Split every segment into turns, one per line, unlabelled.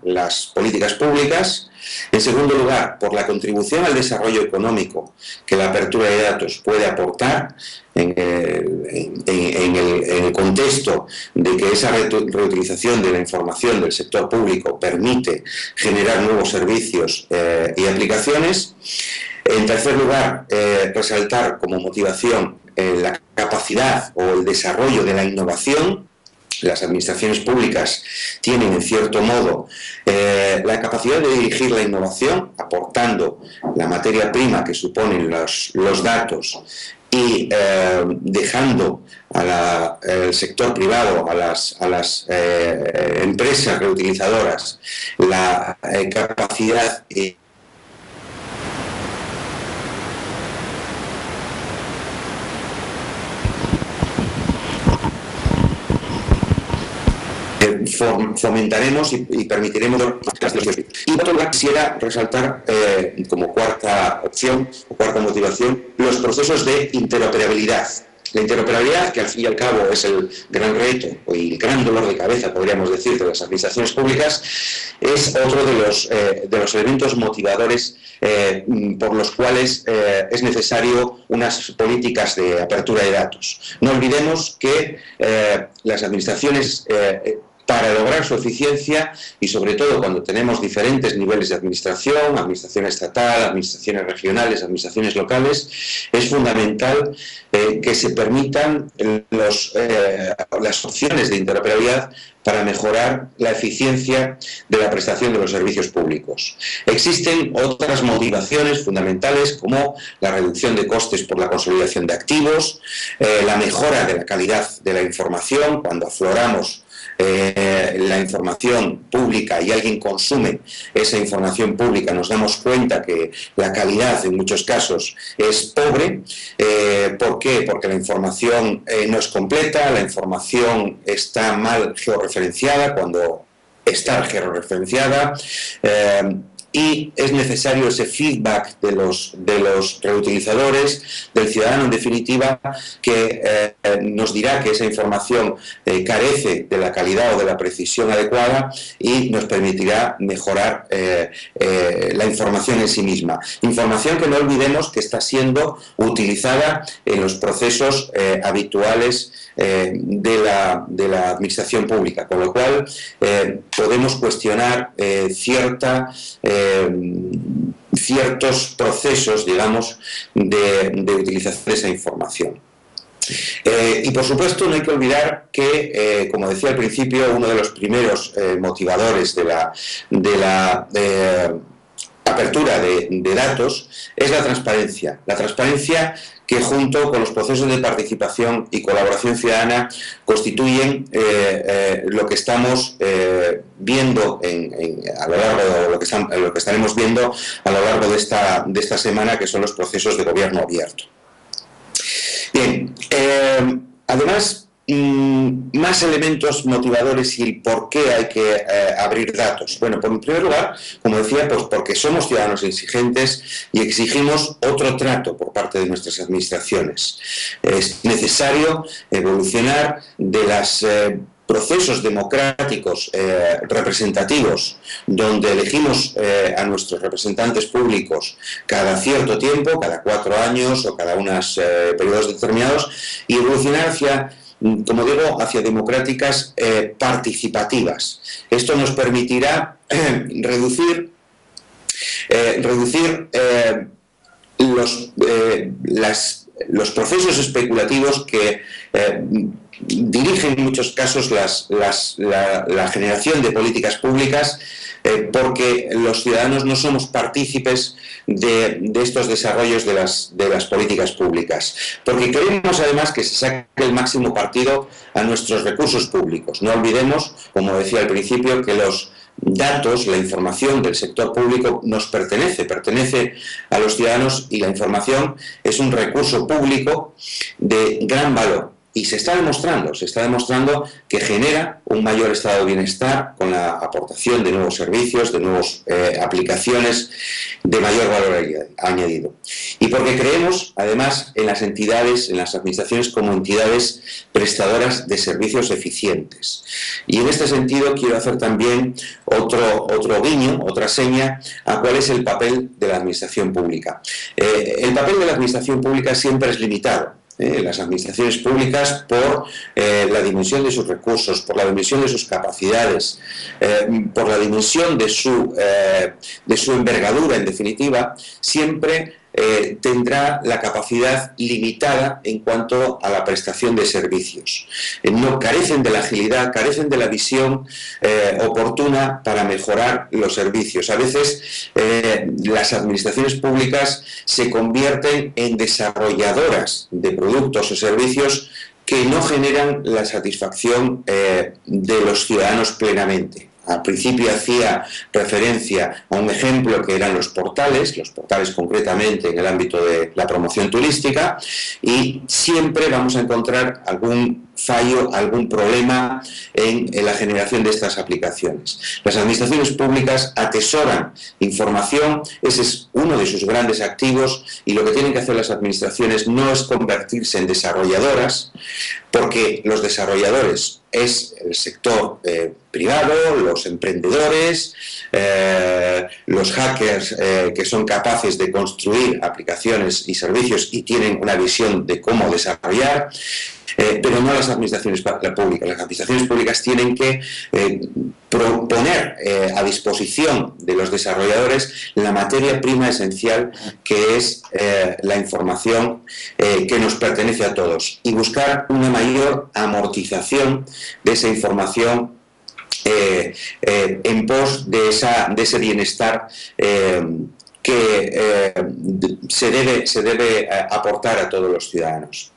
las políticas públicas. En segundo lugar, por la contribución al desarrollo económico que la apertura de datos puede aportar en el contexto de que esa reutilización de la información del sector público permite generar nuevos servicios y aplicaciones. En tercer lugar, resaltar como motivación la capacidad o el desarrollo de la innovación. Las administraciones públicas tienen, en cierto modo, la capacidad de dirigir la innovación, aportando la materia prima que suponen los datos y dejando al sector privado, a las empresas reutilizadoras, la capacidad fomentaremos y permitiremos. Y por otro lado, quisiera resaltar como cuarta opción o cuarta motivación los procesos de interoperabilidad. La interoperabilidad, que al fin y al cabo es el gran reto y el gran dolor de cabeza, podríamos decir, de las administraciones públicas, es otro de los elementos motivadores por los cuales es necesario unas políticas de apertura de datos. No olvidemos que las administraciones, para lograr su eficiencia, y sobre todo cuando tenemos diferentes niveles de administración, administración estatal, administraciones regionales, administraciones locales, es fundamental que se permitan las opciones de interoperabilidad para mejorar la eficiencia de la prestación de los servicios públicos. Existen otras motivaciones fundamentales como la reducción de costes por la consolidación de activos, la mejora de la calidad de la información cuando afloramos la información pública y alguien consume esa información pública, nos damos cuenta que la calidad en muchos casos es pobre. ¿Por qué? Porque la información no es completa, la información está mal georreferenciada cuando está georreferenciada. Y es necesario ese feedback de los reutilizadores, del ciudadano en definitiva, que nos dirá que esa información carece de la calidad o de la precisión adecuada y nos permitirá mejorar la información en sí misma. Información que no olvidemos que está siendo utilizada en los procesos habituales de la administración pública, con lo cual podemos cuestionar ciertos procesos, digamos, de utilización de esa información. Y por supuesto no hay que olvidar que, como decía al principio, uno de los primeros motivadores de la apertura de datos es la transparencia. La transparencia que junto con los procesos de participación y colaboración ciudadana constituyen lo que estamos viendo a lo largo de lo que estaremos viendo a lo largo de esta semana, que son los procesos de gobierno abierto. Bien, además, más elementos motivadores y el por qué hay que abrir datos. Bueno, en primer lugar, como decía, pues porque somos ciudadanos exigentes y exigimos otro trato por parte de nuestras administraciones. Es necesario evolucionar de los procesos democráticos representativos, donde elegimos a nuestros representantes públicos cada cierto tiempo, cada 4 años o cada unos periodos determinados, y evolucionar hacia, como digo, hacia democráticas participativas. Esto nos permitirá reducir los procesos especulativos que dirigen en muchos casos la generación de políticas públicas, porque los ciudadanos no somos partícipes de estos desarrollos de las políticas públicas, porque queremos además que se saque el máximo partido a nuestros recursos públicos. No olvidemos, como decía al principio, que los datos, la información del sector público nos pertenece a los ciudadanos, y la información es un recurso público de gran valor. y se está demostrando que genera un mayor estado de bienestar con la aportación de nuevos servicios, de nuevas aplicaciones de mayor valor añadido. Y porque creemos, además, en las entidades, en las administraciones como entidades prestadoras de servicios eficientes. Y en este sentido quiero hacer también otro guiño, otra seña a cuál es el papel de la administración pública. El papel de la administración pública siempre es limitado. Las administraciones públicas, por la dimensión de sus recursos, por la dimensión de sus capacidades, por la dimensión de su envergadura, en definitiva, siempre tendrá la capacidad limitada en cuanto a la prestación de servicios. No carecen de la agilidad, carecen de la visión oportuna para mejorar los servicios. A veces las administraciones públicas se convierten en desarrolladoras de productos o servicios que no generan la satisfacción de los ciudadanos plenamente. Al principio hacía referencia a un ejemplo que eran los portales concretamente en el ámbito de la promoción turística, y siempre vamos a encontrar algún fallo, algún problema en la generación de estas aplicaciones. Las administraciones públicas atesoran información, ese es uno de sus grandes activos, y lo que tienen que hacer las administraciones no es convertirse en desarrolladoras, porque los desarrolladores es el sector privado, los emprendedores, los hackers que son capaces de construir aplicaciones y servicios y tienen una visión de cómo desarrollar, pero no las administraciones públicas. Las administraciones públicas tienen que poner a disposición de los desarrolladores la materia prima esencial, que es la información que nos pertenece a todos, y buscar una mayor amortización de esa información en pos de ese bienestar que se debe aportar a todos los ciudadanos.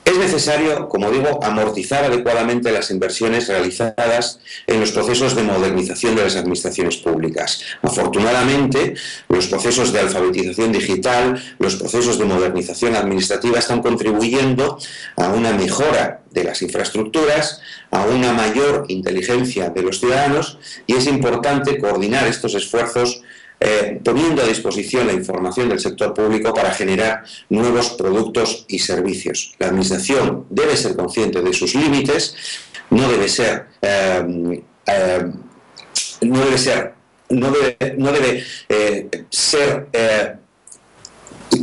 Es necesario, como digo, amortizar adecuadamente las inversiones realizadas en los procesos de modernización de las administraciones públicas. Afortunadamente, los procesos de alfabetización digital, los procesos de modernización administrativa están contribuyendo a una mejora de las infraestructuras, a una mayor inteligencia de los ciudadanos, y es importante coordinar estos esfuerzos poniendo a disposición la información del sector público para generar nuevos productos y servicios. La Administración debe ser consciente de sus límites, no debe ser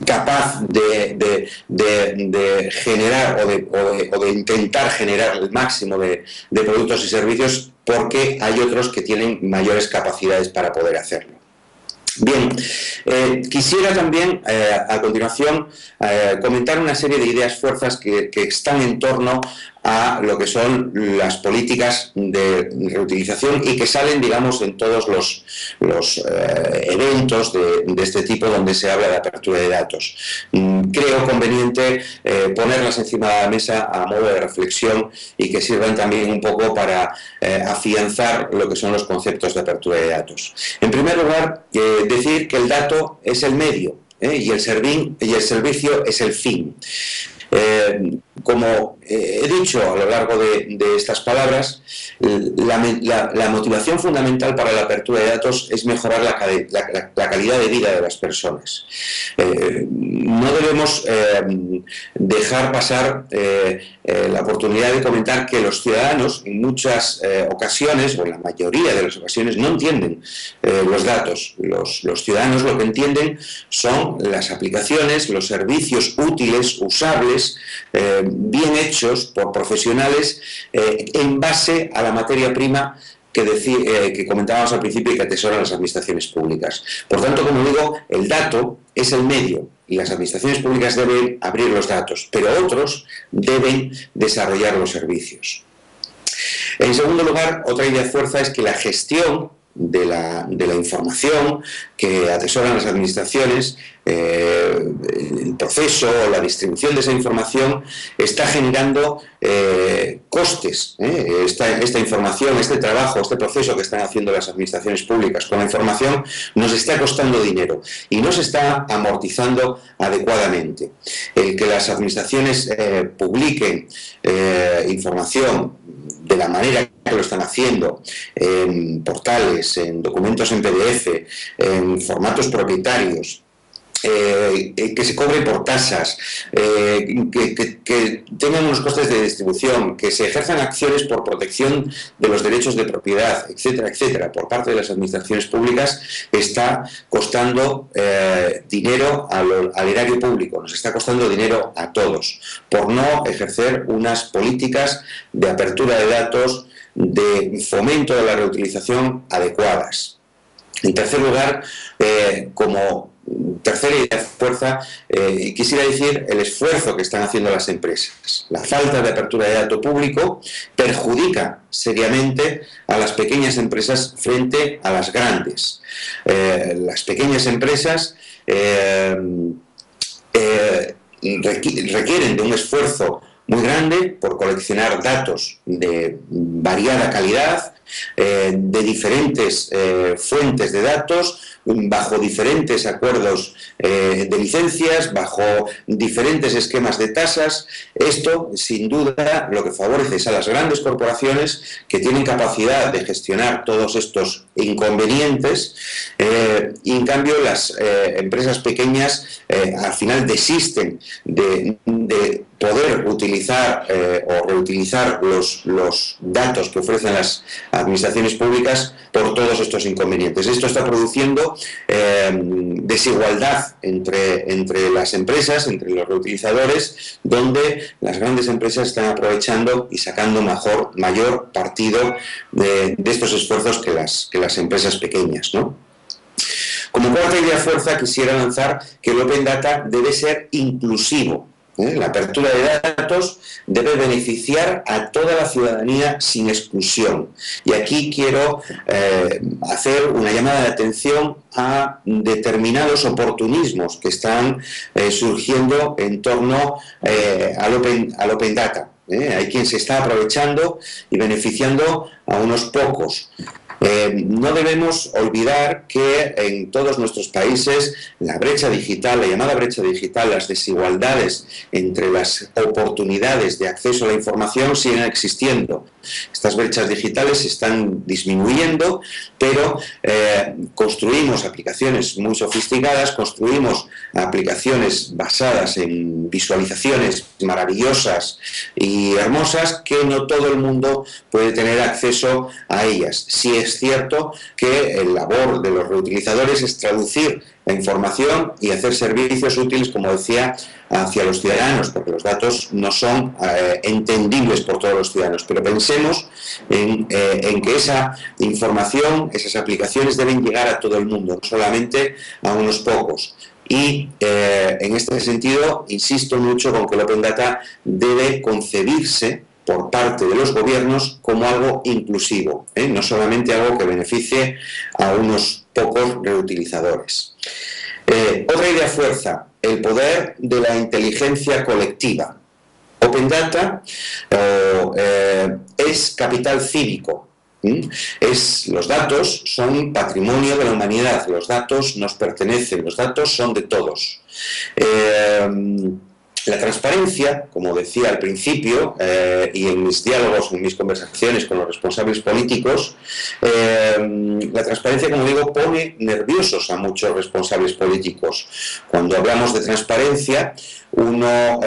capaz de generar o de intentar generar el máximo de productos y servicios, porque hay otros que tienen mayores capacidades para poder hacerlo. Bien, quisiera también a continuación comentar una serie de ideas fuerzas que están en torno a lo que son las políticas de reutilización y que salen, digamos, en todos los eventos de este tipo donde se habla de apertura de datos. Creo conveniente ponerlas encima de la mesa a modo de reflexión y que sirvan también un poco para afianzar lo que son los conceptos de apertura de datos. En primer lugar, decir que el dato es el medio y el servicio es el fin. Como he dicho a lo largo de estas palabras, la motivación fundamental para la apertura de datos es mejorar la calidad de vida de las personas. No debemos dejar pasar la oportunidad de comentar que los ciudadanos en muchas ocasiones, o en la mayoría de las ocasiones, no entienden los datos. Los ciudadanos lo que entienden son las aplicaciones, los servicios útiles, usables, bien hechos por profesionales en base a la materia prima que comentábamos al principio y que atesoran las administraciones públicas. Por tanto, como digo, el dato es el medio y las administraciones públicas deben abrir los datos, pero otros deben desarrollar los servicios. En segundo lugar, otra idea fuerza es que la gestión de la información que atesoran las administraciones, el proceso o la distribución de esa información está generando costes. Esta información, este trabajo, este proceso que están haciendo las administraciones públicas con la información nos está costando dinero y no se está amortizando adecuadamente. El que las administraciones publiquen información de la manera que lo están haciendo, en portales, en documentos en PDF, en formatos propietarios, que se cobre por tasas, que tengan unos costes de distribución, que se ejerzan acciones por protección de los derechos de propiedad, etcétera, etcétera, por parte de las administraciones públicas, está costando dinero al erario público, nos está costando dinero a todos, por no ejercer unas políticas de apertura de datos, de fomento de la reutilización adecuadas. En tercer lugar, como tercera idea de fuerza, quisiera decir el esfuerzo que están haciendo las empresas. La falta de apertura de dato público perjudica seriamente a las pequeñas empresas frente a las grandes. Las pequeñas empresas requieren de un esfuerzo muy grande por coleccionar datos de variada calidad, de diferentes fuentes de datos, bajo diferentes acuerdos de licencias, bajo diferentes esquemas de tasas. Esto, sin duda, lo que favorece es a las grandes corporaciones que tienen capacidad de gestionar todos estos inconvenientes y, en cambio, las empresas pequeñas al final desisten de poder utilizar o reutilizar los datos que ofrecen las administraciones públicas por todos estos inconvenientes. Esto está produciendo desigualdad entre las empresas, entre los reutilizadores, donde las grandes empresas están aprovechando y sacando mayor partido de estos esfuerzos que las empresas pequeñas, ¿no? Como cuarta idea fuerza, quisiera lanzar que el Open Data debe ser inclusivo. La apertura de datos debe beneficiar a toda la ciudadanía sin exclusión. Y aquí quiero hacer una llamada de atención a determinados oportunismos que están surgiendo en torno al Open Data. Hay quien se está aprovechando y beneficiando a unos pocos. No debemos olvidar que en todos nuestros países la brecha digital, la llamada brecha digital, las desigualdades entre las oportunidades de acceso a la información siguen existiendo. Estas brechas digitales están disminuyendo, pero construimos aplicaciones muy sofisticadas, construimos aplicaciones basadas en visualizaciones maravillosas y hermosas que no todo el mundo puede tener acceso a ellas. Sí es cierto que el labor de los reutilizadores es traducir la información y hacer servicios útiles, como decía, hacia los ciudadanos, porque los datos no son entendibles por todos los ciudadanos. Pero pensemos en que esa información, esas aplicaciones deben llegar a todo el mundo, no solamente a unos pocos. Y en este sentido, insisto mucho con que el Open Data debe concebirse por parte de los gobiernos como algo inclusivo, no solamente algo que beneficie a unos pocos reutilizadores. Otra idea fuerza, el poder de la inteligencia colectiva. Open Data es capital cívico. Los datos son patrimonio de la humanidad, los datos nos pertenecen, los datos son de todos. La transparencia, como decía al principio, y en mis diálogos, en mis conversaciones con los responsables políticos, la transparencia, como digo, pone nerviosos a muchos responsables políticos. Cuando hablamos de transparencia, uno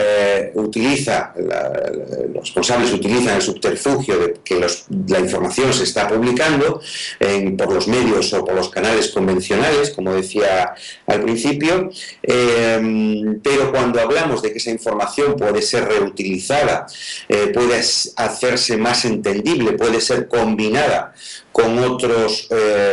los responsables utilizan el subterfugio de que la información se está publicando por los medios o por los canales convencionales, como decía al principio, pero cuando hablamos de que esa información puede ser reutilizada, puede hacerse más entendible, puede ser combinada con otros